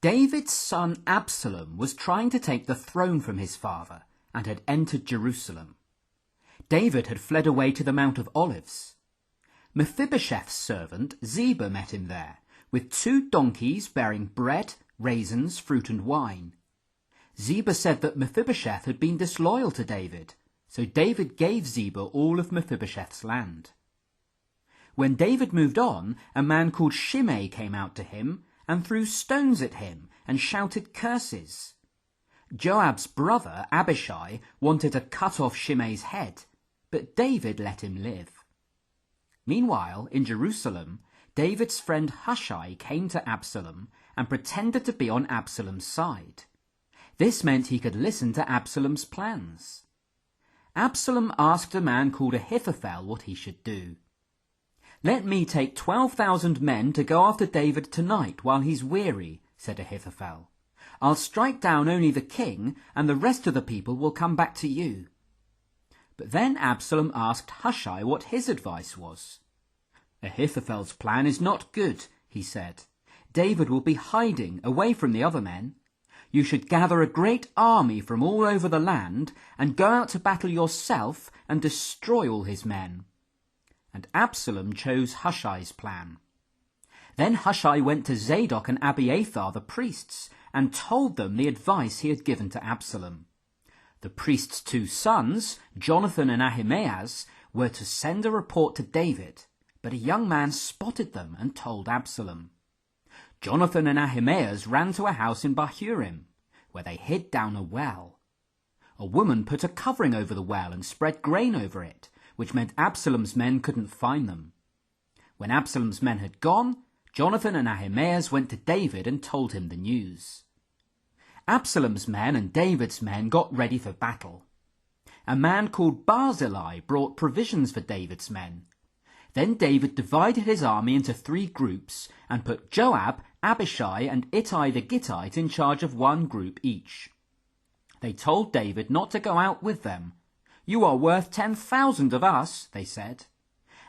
David's son Absalom was trying to take the throne from his father and had entered Jerusalem. David had fled away to the Mount of Olives. Mephibosheth's servant Ziba met him there, with 2 donkeys bearing bread, raisins, fruit and wine. Ziba said that Mephibosheth had been disloyal to David, so David gave Ziba all of Mephibosheth's land. When David moved on, a man called Shimei came out to him and threw stones at him and shouted curses. Joab's brother Abishai wanted to cut off Shimei's head, but David let him live. Meanwhile, in Jerusalem, David's friend Hushai came to Absalom and pretended to be on Absalom's side. This meant he could listen to Absalom's plans. Absalom asked a man called Ahithophel what he should do. "Let me take 12,000 men to go after David tonight while he's weary," said Ahithophel. "I'll strike down only the king, and the rest of the people will come back to you." But then Absalom asked Hushai what his advice was. "Ahithophel's plan is not good," he said. "David will be hiding away from the other men. You should gather a great army from all over the land and go out to battle yourself and destroy all his men." And Absalom chose Hushai's plan. Then Hushai went to Zadok and Abiathar the priests and told them the advice he had given to Absalom. The priest's 2 sons, Jonathan and Ahimaaz, were to send a report to David, but a young man spotted them and told Absalom. Jonathan and Ahimaaz ran to a house in Bahurim, where they hid down a well. A woman put a covering over the well and spread grain over it, which meant Absalom's men couldn't find them. When Absalom's men had gone, Jonathan and Ahimaaz went to David and told him the news. Absalom's men and David's men got ready for battle. A man called Barzillai brought provisions for David's men. Then David divided his army into 3 groups and put Joab, Abishai and Ittai the Gittite in charge of 1 group each. They told David not to go out with them. "You are worth 10,000 of us," they said.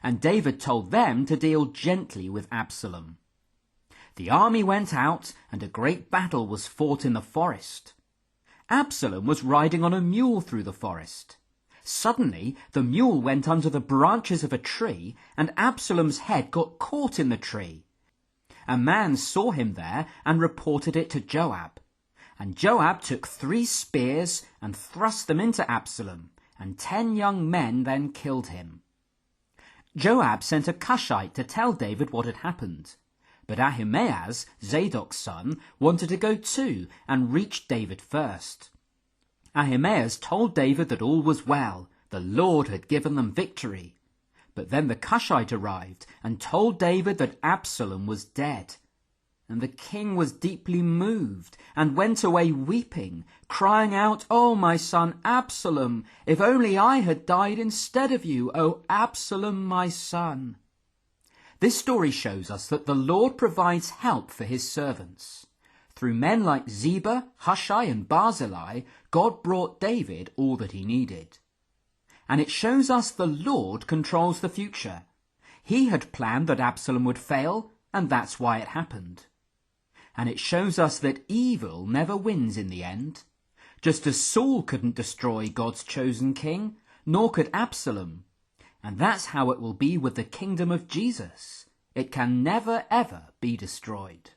And David told them to deal gently with Absalom. The army went out, and a great battle was fought in the forest. Absalom was riding on a mule through the forest. Suddenly, the mule went under the branches of a tree, and Absalom's head got caught in the tree. A man saw him there and reported it to Joab. And Joab took 3 spears and thrust them into Absalom, and 10 young men then killed him. Joab sent a Cushite to tell David what had happened. But Ahimaaz, Zadok's son, wanted to go too and reached David first. Ahimaaz told David that all was well, the Lord had given them victory. But then the Cushite arrived and told David that Absalom was dead. And the king was deeply moved and went away weeping, crying out, "Oh, my son Absalom, if only I had died instead of you, O Absalom, my son." This story shows us that the Lord provides help for his servants. Through men like Ziba, Hushai and Barzillai, God brought David all that he needed. And it shows us the Lord controls the future. He had planned that Absalom would fail, and that's why it happened. And it shows us that evil never wins in the end. Just as Saul couldn't destroy God's chosen king, nor could Absalom. And that's how it will be with the kingdom of Jesus. It can never, ever be destroyed.